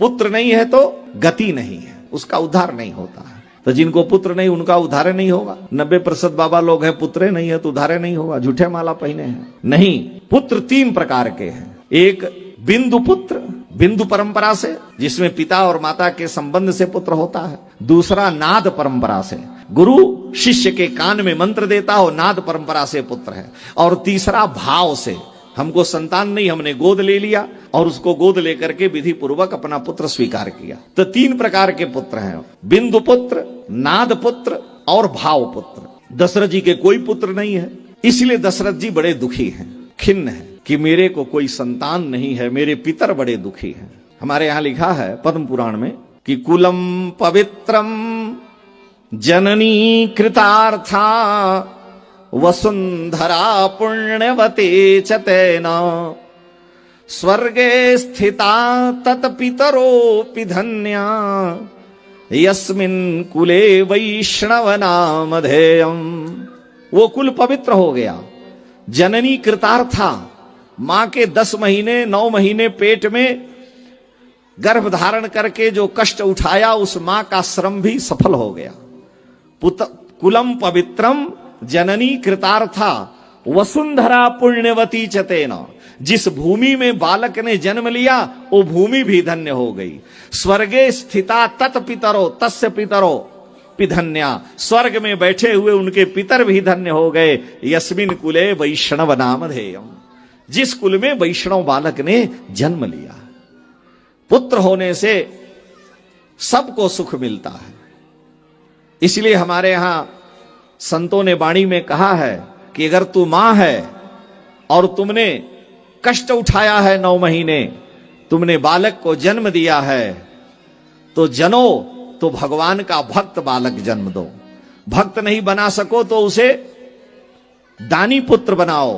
पुत्र नहीं है तो गति नहीं है, उसका उद्धार नहीं होता है। तो जिनको पुत्र नहीं उनका उद्धार नहीं होगा। 90% बाबा लोग हैं पुत्र नहीं है तो उद्धार नहीं होगा, झूठे माला पहने हैं। नहीं, पुत्र 3 प्रकार के हैं। एक बिंदु पुत्र, बिंदु परंपरा से, जिसमें पिता और माता के संबंध से पुत्र होता है। दूसरा नाद परंपरा से, गुरु शिष्य के कान में मंत्र देता हो, नाद परंपरा से पुत्र है। और तीसरा भाव से, हमको संतान नहीं, हमने गोद ले लिया और उसको गोद लेकर के विधि पूर्वक अपना पुत्र स्वीकार किया। तो 3 प्रकार के पुत्र हैं, बिंदु पुत्र, नाद पुत्र और भाव पुत्र। दशरथ जी के कोई पुत्र नहीं है, इसलिए दशरथ जी बड़े दुखी हैं, खिन्न है कि मेरे को कोई संतान नहीं है, मेरे पितर बड़े दुखी हैं। हमारे यहां लिखा है पद्म पुराण में कि कुलम पवित्रम जननी कृतार्था वसुंधरा पुण्यवते च तेना स्वर्गे स्थिता तत्पितरोऽपि धन्या यस्मिन् कुले वैष्णव नामधेयम्। वो कुल पवित्र हो गया। जननी कृतार्था, मां के 10 महीने 9 महीने पेट में गर्भ धारण करके जो कष्ट उठाया, उस मां का श्रम भी सफल हो गया। कुलम पवित्रम जननी कृतार्था वसुंधरा पुण्यवती चतेना। जिस भूमि में बालक ने जन्म लिया वो भूमि भी धन्य हो गई। स्वर्गे स्थिता तत्पितरो तस्य पितरो पिधन्या। स्वर्ग में बैठे हुए उनके पितर भी धन्य हो गए। यस्मिन कुले वैष्णव नामधेयम्। जिस कुल में वैष्णव बालक ने जन्म लिया। पुत्र होने से सबको सुख मिलता है। इसलिए हमारे यहां संतों ने वाणी में कहा है कि अगर तू मां है और तुमने कष्ट उठाया है 9 महीने, तुमने बालक को जन्म दिया है, तो जनो तो भगवान का भक्त बालक जन्म दो। भक्त नहीं बना सको तो उसे दानी पुत्र बनाओ।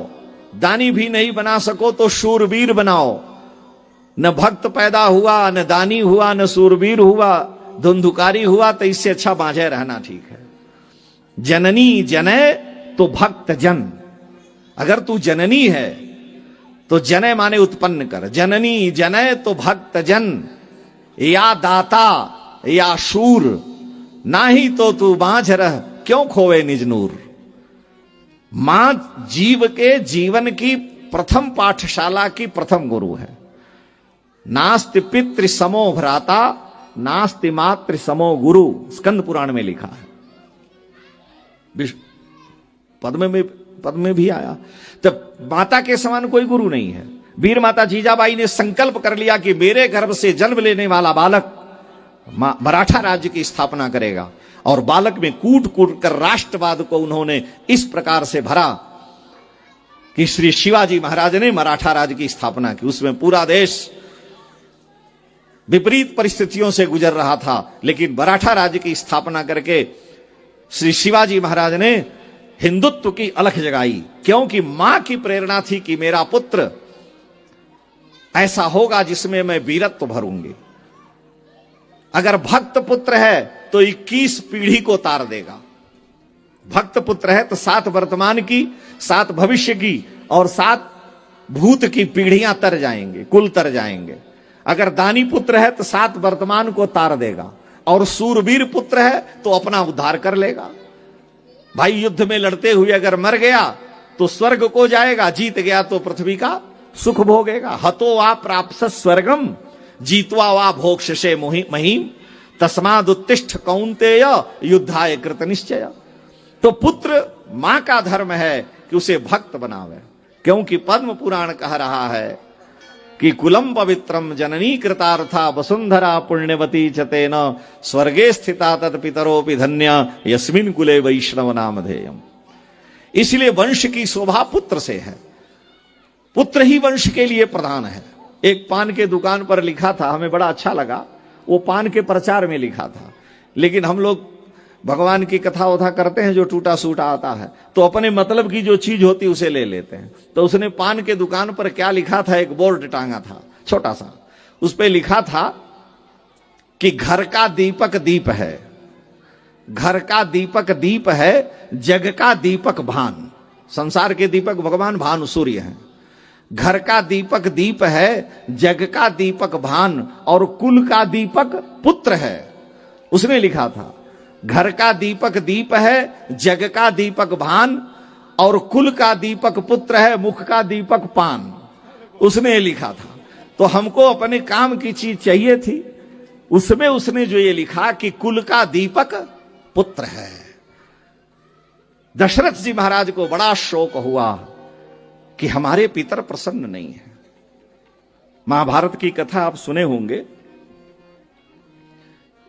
दानी भी नहीं बना सको तो शूरवीर बनाओ। न भक्त पैदा हुआ, न दानी हुआ, न शूरवीर हुआ, धुंधुकारी हुआ, तो इससे अच्छा बांझे रहना ठीक है। जननी जने तो भक्त जन। अगर तू जननी है तो जने माने उत्पन्न कर। जननी जने तो भक्त जन, या दाता या शूर, ना ही तो तू बांझ रह क्यों खोवे निज नूर। मां जीव के जीवन की प्रथम पाठशाला की प्रथम गुरु है। नास्ति पितृ समो भ्राता नास्ति मातृ समो गुरु, स्कंद पुराण में लिखा है। पद में भी आया। तब माता के समान कोई गुरु नहीं है। वीर माता जीजाबाई ने संकल्प कर लिया कि मेरे गर्भ से जन्म लेने वाला बालक मराठा राज्य की स्थापना करेगा। और बालक में कूट कूट कर राष्ट्रवाद को उन्होंने इस प्रकार से भरा कि श्री शिवाजी महाराज ने मराठा राज्य की स्थापना की। उसमें पूरा देश विपरीत परिस्थितियों से गुजर रहा था, लेकिन मराठा राज्य की स्थापना करके श्री शिवाजी महाराज ने हिंदुत्व की अलख जगाई। क्योंकि मां की प्रेरणा थी कि मेरा पुत्र ऐसा होगा जिसमें मैं वीरत्व भरूंगी। अगर भक्त पुत्र है तो 21 पीढ़ी को तार देगा। भक्त पुत्र है तो 7 वर्तमान की, 7 भविष्य की और 7 भूत की पीढ़ियां तर जाएंगे, कुल तर जाएंगे। अगर दानी पुत्र है तो 7 वर्तमान को तार देगा और सूरवीर पुत्र है तो अपना उद्धार कर लेगा। भाई युद्ध में लड़ते हुए अगर मर गया तो स्वर्ग को जाएगा, जीत गया तो पृथ्वी का सुख भोगेगा। हतो वा प्राप्त स्वर्गम जीतवा वा भोक्ष्यसे महीम तस्मादुत्तिष्ठ कौन्तेय युद्धाय कृत निश्चय। तो पुत्र मां का धर्म है कि उसे भक्त बनावे। क्योंकि पद्म पुराण कह रहा है कि कुलम पवित्रम जननी कृतार्था वसुंधरा पुण्यवती चतेन स्वर्गे स्थिता तत्पितरोऽपि धन्या यस्मिन् कुले वैष्णव नामधेयम्। इसलिए वंश की शोभा पुत्र से है। पुत्र ही वंश के लिए प्रधान है। एक पान के दुकान पर लिखा था, हमें बड़ा अच्छा लगा। वो पान के प्रचार में लिखा था, लेकिन हम लोग भगवान की कथा वथा करते हैं, जो टूटा सूटा आता है तो अपने मतलब की जो चीज होती उसे ले लेते हैं। तो उसने पान के दुकान पर क्या लिखा था, एक बोर्ड टांगा था छोटा सा, उस पर लिखा था कि घर का दीपक दीप है, घर का दीपक दीप है, जग का दीपक भान। संसार के दीपक भगवान भानु सूर्य हैं। घर का दीपक दीप है, जग का दीपक भान, और कुल का दीपक पुत्र है। उसने लिखा था, घर का दीपक दीप है, जग का दीपक भान, और कुल का दीपक पुत्र है, मुख का दीपक पान। उसने लिखा था। तो हमको अपने काम की चीज चाहिए थी, उसमें उसने जो ये लिखा कि कुल का दीपक पुत्र है। दशरथ जी महाराज को बड़ा शौक हुआ कि हमारे पितर प्रसन्न नहीं है। महाभारत की कथा आप सुने होंगे।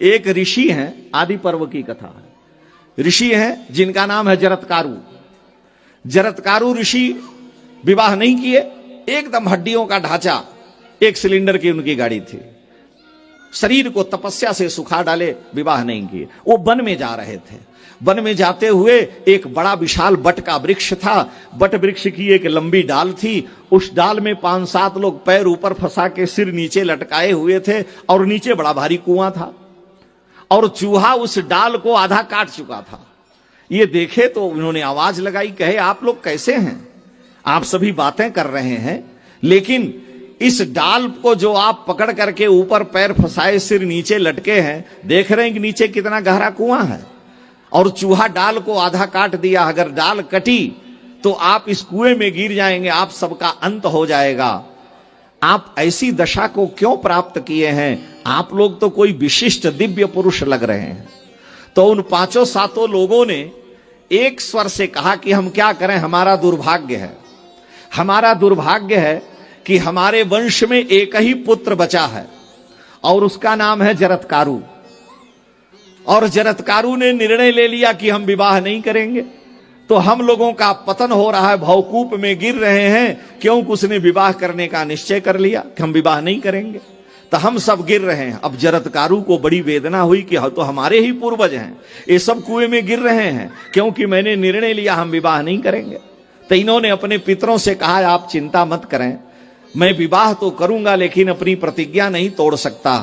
एक ऋषि हैं, आदि पर्व की कथा है। ऋषि हैं जिनका नाम है जरत्कारु। जरत्कारु ऋषि विवाह नहीं किए, एकदम हड्डियों का ढांचा, एक सिलेंडर की उनकी गाड़ी थी, शरीर को तपस्या से सुखा डाले, विवाह नहीं किए। वो वन में जा रहे थे। वन में जाते हुए एक बड़ा विशाल बट का वृक्ष था। बट वृक्ष की एक लंबी डाल थी। उस डाल में 5-7 लोग पैर ऊपर फंसा के सिर नीचे लटकाए हुए थे, और नीचे बड़ा भारी कुआं था, और चूहा उस डाल को आधा काट चुका था। ये देखे तो उन्होंने आवाज लगाई, कहे आप लोग कैसे हैं? आप सभी बातें कर रहे हैं, लेकिन इस डाल को जो आप पकड़ करके ऊपर पैर फंसाए सिर नीचे लटके हैं, देख रहे हैं कि नीचे कितना गहरा कुआं है, और चूहा डाल को आधा काट दिया। अगर डाल कटी तो आप इस कुएं में गिर जाएंगे, आप सबका अंत हो जाएगा। आप ऐसी दशा को क्यों प्राप्त किए हैं? आप लोग तो कोई विशिष्ट दिव्य पुरुष लग रहे हैं। तो उन 5-7 लोगों ने एक स्वर से कहा कि हम क्या करें, हमारा दुर्भाग्य है। हमारा दुर्भाग्य है कि हमारे वंश में एक ही पुत्र बचा है, और उसका नाम है जरत्कारु। और जरत्कारु ने निर्णय ले लिया कि हम विवाह नहीं करेंगे। तो हम लोगों का पतन हो रहा है, भवकूप में गिर रहे हैं, क्योंकि उसने विवाह करने का निश्चय कर लिया कि हम विवाह नहीं करेंगे। तो हम सब गिर रहे हैं। अब जरत्कारु को बड़ी वेदना हुई कि तो हमारे ही पूर्वज हैं, ये सब कुएं में गिर रहे हैं, क्योंकि मैंने निर्णय लिया हम विवाह नहीं करेंगे। तो इन्होंने अपने पितरों से कहा, आप चिंता मत करें, मैं विवाह तो करूंगा लेकिन अपनी प्रतिज्ञा नहीं तोड़ सकता।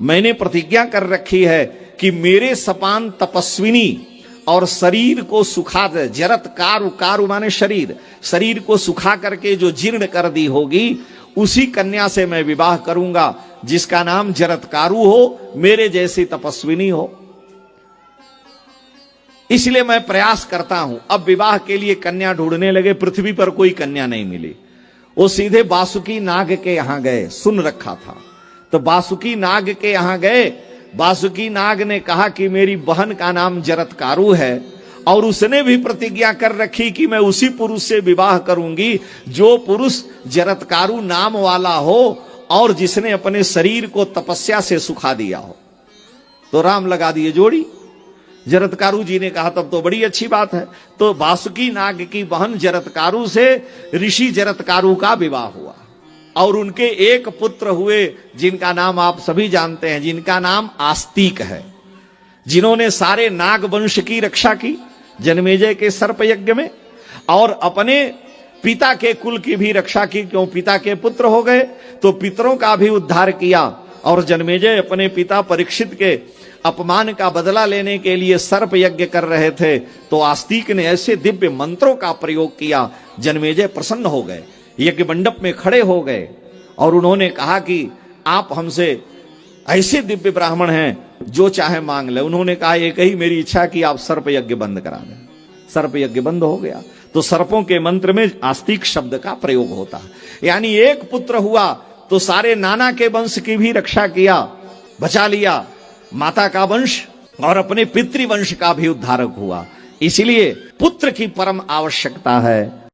मैंने प्रतिज्ञा कर रखी है कि मेरे सपान तपस्विनी और शरीर को सुखा दे, जरत्कारु, कारु माने शरीर, शरीर को सुखा करके जो जीर्ण कर दी होगी, उसी कन्या से मैं विवाह करूंगा, जिसका नाम जरत्कारु हो, मेरे जैसी तपस्विनी हो। इसलिए मैं प्रयास करता हूं। अब विवाह के लिए कन्या ढूंढने लगे, पृथ्वी पर कोई कन्या नहीं मिली। वो सीधे वासुकी नाग के यहां गए, सुन रखा था। तो वासुकी नाग के यहां गए। वासुकी नाग ने कहा कि मेरी बहन का नाम जरत्कारु है, और उसने भी प्रतिज्ञा कर रखी कि मैं उसी पुरुष से विवाह करूंगी जो पुरुष जरत्कारु नाम वाला हो, और जिसने अपने शरीर को तपस्या से सुखा दिया हो। तो राम लगा दिए जोड़ी। जरत्कारु जी ने कहा तब तो बड़ी अच्छी बात है। तो वासुकी नाग की बहन जरत्कारु से ऋषि जरत्कारु का विवाह हुआ, और उनके एक पुत्र हुए, जिनका नाम आप सभी जानते हैं, जिनका नाम आस्तिक है, जिन्होंने सारे नाग वंश की रक्षा की जन्मेजय के सर्प यज्ञ में, और अपने पिता के कुल की भी रक्षा की, क्यों पिता के पुत्र हो गए तो पितरों का भी उद्धार किया। और जन्मेजय अपने पिता परीक्षित के अपमान का बदला लेने के लिए सर्प यज्ञ कर रहे थे, तो आस्तिक ने ऐसे दिव्य मंत्रों का प्रयोग किया, जन्मेजय प्रसन्न हो गए, यज्ञ मंडप में खड़े हो गए, और उन्होंने कहा कि आप हमसे ऐसे दिव्य ब्राह्मण हैं, जो चाहे मांग ले। उन्होंने कहा एक ही मेरी इच्छा कि आप सर्प यज्ञ बंद करा दें। सर्प यज्ञ बंद हो गया। तो सर्पों के मंत्र में आस्तिक शब्द का प्रयोग होता है, यानी एक पुत्र हुआ तो सारे नाना के वंश की भी रक्षा किया, बचा लिया, माता का वंश और अपने पितृवंश का भी उद्धारक हुआ। इसलिए पुत्र की परम आवश्यकता है।